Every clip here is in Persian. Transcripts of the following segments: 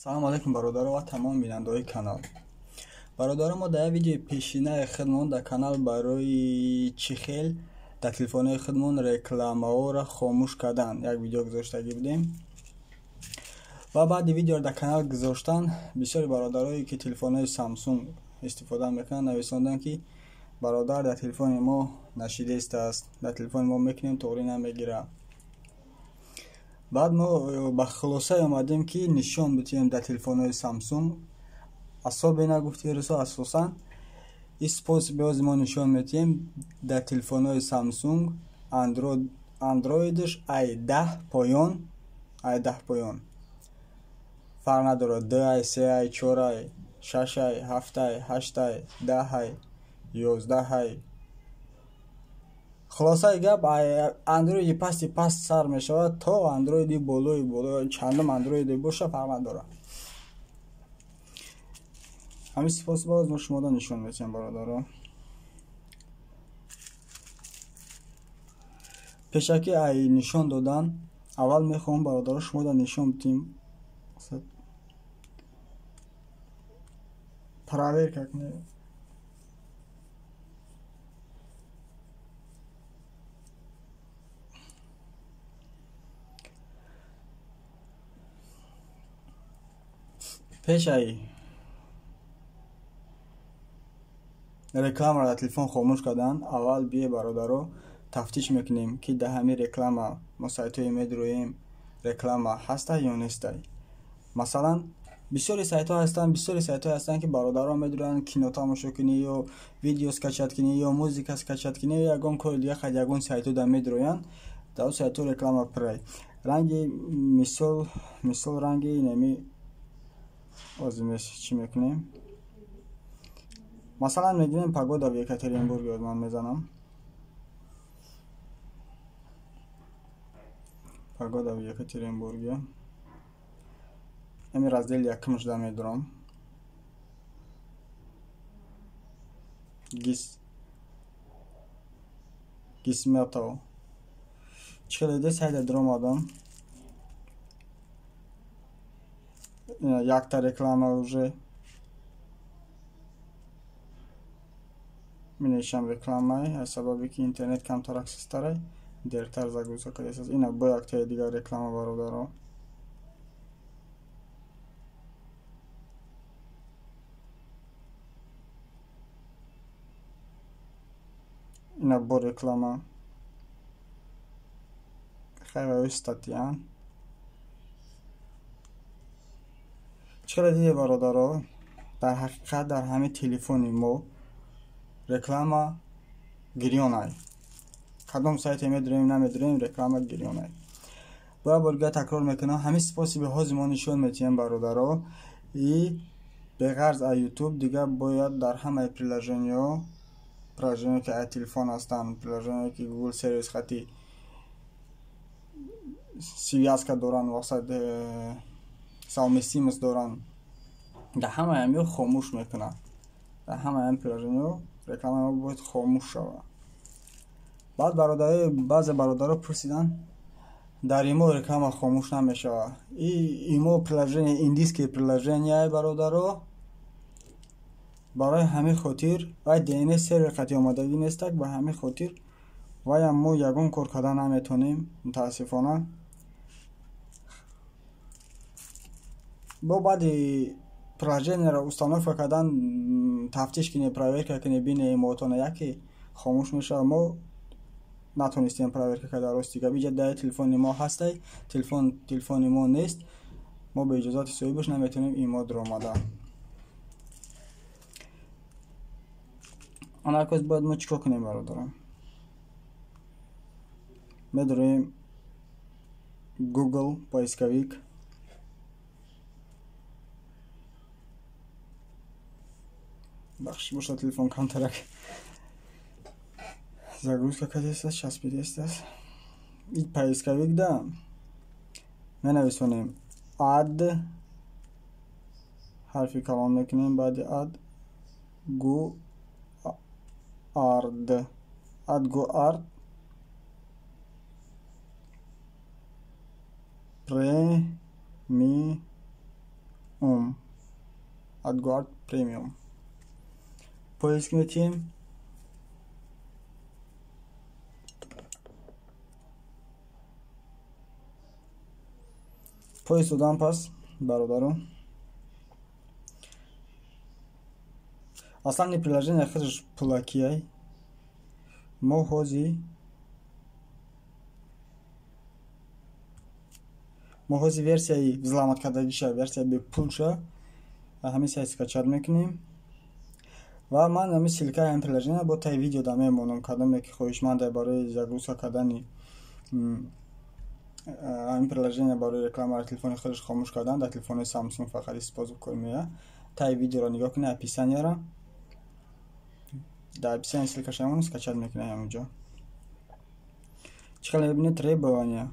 سلام علیکم برادران و تمام بینندگان کانال. برادران ما در ویدیو پیشینه خودمون در کانال برای چی خیل در تلفن خودمون رکلام ها را خاموش کردن یک ویدیو گذاشته بودیم و بعد ویدیو در کانال گذاشتن بسیاری برادرایی که تلفن های سامسونگ استفاده میکنن نویساندن که برادر در تلفن ما نشیده است، در تلفن ما میکنیم طوری نمیگیره. بعد ما به خلاصه آمدیم که نشان بدیم در تلفن های سامسونگ اصلا نگفتی رسا اساسا اسپوس باز ما نشان میدیم در تلفن های سامسونگ اندرویدش i10 پایان فرق نداره 2i 3i 4i 6i 7i 8i 10i 11i. خلاصه گپ اندروید پس سر می شود تا اندروید بالای چندم اندروید باشه فرق نداره. همین سپاس باز ما شما دا نشون میدیم برادران. پیشکی ای نشان دادن اول میخوام برادران شما دا نشون بدیم проверка کنه. پیش ای رکلام را در تلفن خاموش کردن اول بیه برادران تفتیش میکنیم که در همین رکلام ما سایت های میدرویم رکلام هست یا نیست. مثلا بسیاری سایت ها هستن که برادران میدونن کینو تماشا کنی یا ویدیو اسکچت کنی یا موزیک اسکچت کنی یا یگان کار دیگه خود یگان سایت ها در میدروین در سایت ها رکلام پرای رنگی مثال رنگی نمی آزمیش چی میکنیم. مثلا میگیم پاگودا و یکاترینبورگ رو من میزنم پاگودا و یکاترینبورگ امی رازدیل یکمش در میدارم گیسمتاو چلیده سایت درام آدم یک تا رکلام اوژه منیشم رکلام های از سببی که اینترنت کمتر اکسس تره دیرتر زگوزا کردیست از اینا با یک تا دیگر رکلام برادران. اینا با رکلام خیلی استاتیان چرا دیده برادران در حقیقت در همه تلفن ما رکلام گریون های کدام سایت میدریم نمیدریم رکلام گریون های باید برگه تکرار میکنم. همه سپاسی به حاضر ما نشون میتیم برادران ای به غرض یوتیوب دیگه باید در همه پروژه که ای تلفن هستن پروژه که گوگل سرویس خطی سیویاس که دوران واسط سامی سیمس دوران در همه همیو خاموش میکنن در همه هم پروژه رکلام ها باید خاموش شود. بعد بعض برادرها پرسیدن در ایمو رکلام خاموش نمیشه ایمو پروژه ایندیس که پروژه نیای برادرها برای همین خاطر و دینه سر خطی آمادگی نیستک به همین خاطر و ما یگون کار کردن نمیتونیم متاسفانه. با بعد پروژه را استانوف کردن تفتیش کنی پروژه کنی بین ایموتونه یکی خاموش میشه ما نتونستیم پروژه که درستی که بیجا در تلفن ما هسته تلفن ما نیست ما به اجازات صاحبش نمیتونیم ایمو در آمده. آن هرکس باید ما چیکار کنیم برادران میداریم گوگل پایسکویک بخشی باشه تلفن کانترک زگروز که کسی است چسبیده است این پایسکویک ده می نویسونیم اد حرفی کلام میکنیم بعد اد گو ارد AdGuard премиум. Поиск метим. Поиск додан пас бародарон. Аслан приложение худш пулакияй. Мо ҳози версияи взламаткардагиша, версия бепулша ҳамисаи скачат мекунем. ва ман ҳами силкаи ҳамин приложение бо таи видеода мемонам кадоме ки хоҳишманда барои загрузка кардани ҳамин приложение барои рекламаи телефони худаш хомӯш кардан дар телефони Samsung фақат истифода кунем. Таи видеоро нигоҳ кунед, описаниеро дар описание силкаша мон скачат мекунем ҳаминҷо. чӣ хеле мебинед требования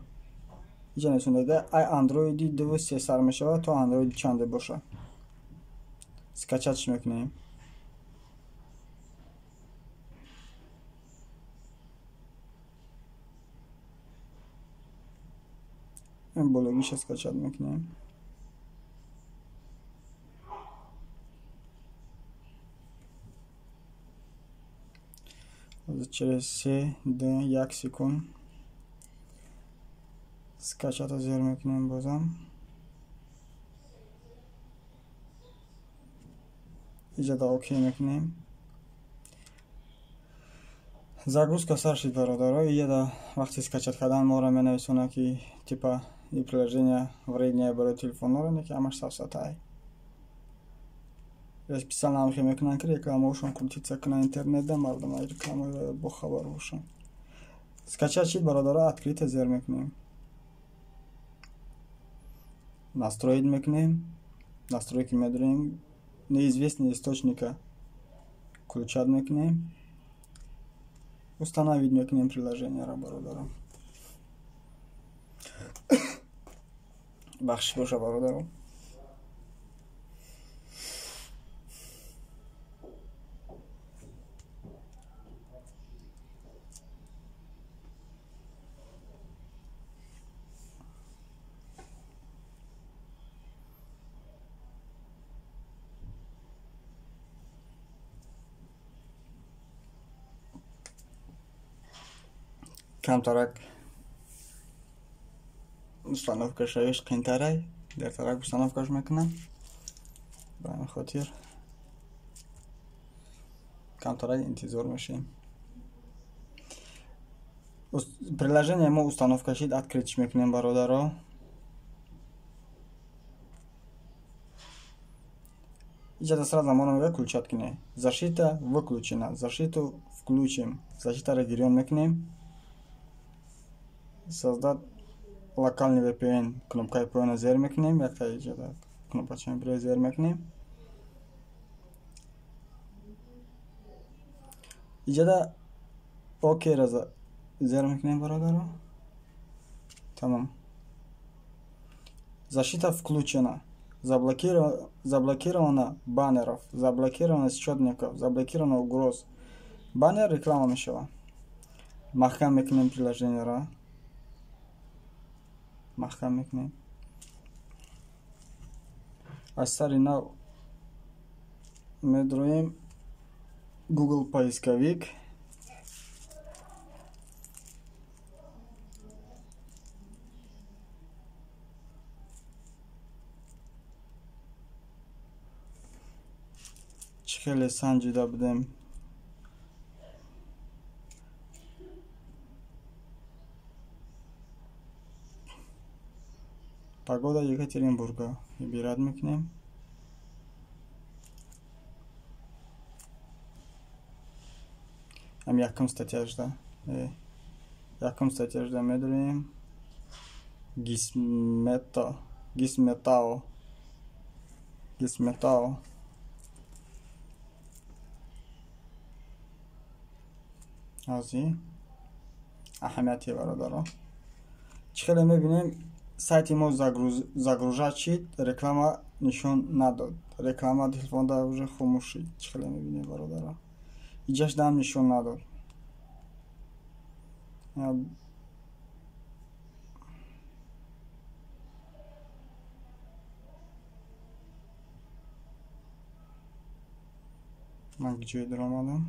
иҷа насундаga ай андроиди 2.3 сар мешавад то андроиди чанде боша. скачатш мекунем. ин бологиша скачат мекунем. через 1 секунд скачата зер мекунем бозам. иҷада окей мекунем. загрузка сар шид бародаро. иҷада вақти скачат кардан моро менависонад ки типа и приложение вредное барои телефонҳоро не ки ҳамаш сафсатай. специально ҳамхе мекунанд ки рекламаҳошон крутица кунанд интернетда, мардум аз рекламаҳоро бохабар бошанд. скачат шид бародаро. открыто зер мекунем. настроить мекунем. настройки медорем. неизвестный источника включат мекунем. установить мекунем приложениеро бародаро. бахшиш боша бародаро. камтарак установка шавиш қиинтарай, дертарак установкаш мекунам. ба ҳамин хотир камтарак интизор мешем. приложение мо установка шид, открытиш мекунем бародаро. иҷада сразу моро мегӯяд включат кунем. защита выключена, защиту включим. защитаро гирён мекунем. создать локальный VPN кнопкаи поёна зер мекунем. якта иҷада кнопачаи бирё зер мекунем. иҷада окейро зер мекунем бародаро. тамом. защита включена. заблокировано баннеров, заблокировано счетников, заблокировано угроз. баннер реклама мешавад. маҳкам мекунем приложениеро. маҳкам мекунем. аз сари нав медроем Google поисковик. чӣ хеле санҷида будем. погода Екатеринбурга выбирать мекунем. ам якум статьяжда медорем. гисметао ази аҳамияти бародаро. чӣ хеле мебинем сайти мо загружат шид, реклама нишон надод. реклама телефонда уже хомӯш шид. чӣ хеле мебинем бародаро. иҷаш дам нишон надод. من جوی در آمدم.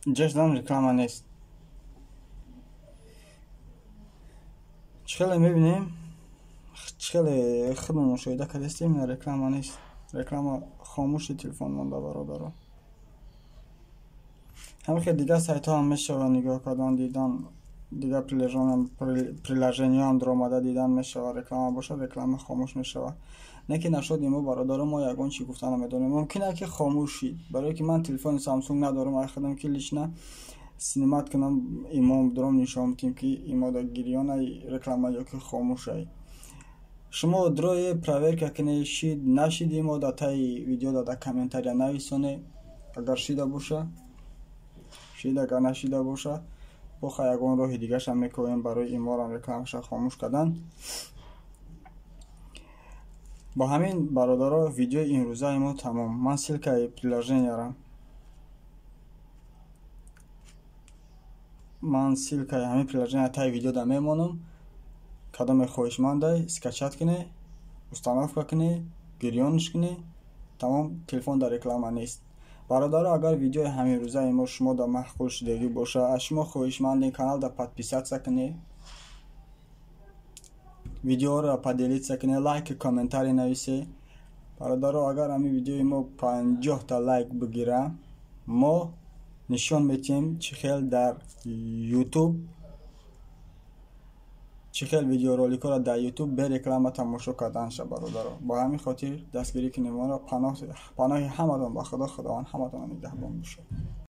اینجاش دارم رکلام نیست. چخیلی میبینیم چخیلی خودمون مشاهده کردیم نه رکلام نیست. رکلام خاموش تلفن مونده برادر. همین که دیگه سایت ها هم میشه و نگاه کردن دیدن دیگه پریلژنی هم در آمده دیدن میشه و رکلام باشه رکلام خاموش میشه و نه که نشد ایمو برادر ما یگان چی گفتن میدونیم ممکنه که خاموش شید برای که من تلفن سامسونگ ندارم ای خودم که لیشنه سینمات کنم ایمو درام نشون میدیم که ایمو دا گریان رکلام یا که خاموش ای شما دروی پراور که کنه شید نشید ایمو دا تای ویدیو دا کامنتاری نویسونه اگر شیده باشه شید اگر نشیده باشه بخواه یکان راه دیگه شم میکنیم برای این مارم رکلامش خاموش کردن. با همین برادرها ویدیو این روزه ما تمام. من سیلکه پریلژن یارم. من سیلکه همین پریلژن تای ویدیو دا میمونم کدام خوشمنده اسکچات کنه استاناف کنه گریانش کنه تمام تلفن در رکلام نیست. برادر اگر ویدیو همین روزه ما شما دا محقول شدگی باشه شما خویشمند این کانال دا подписаться سکنه ویدیو را پدیلیت سکنه لایک کامنتاری نویسه برادر اگر همین ویدیو ما 50 تا لایک بگیره ما نشون میتیم چخیل در یوتیوب چخیل ویدیو رولیکو را در یوتیوب به رکلام تماشا کردن شه برادر. با همین خاطر دستگیری کنیم ما را پناه همتون با خداوند همتون نگهبان باشه.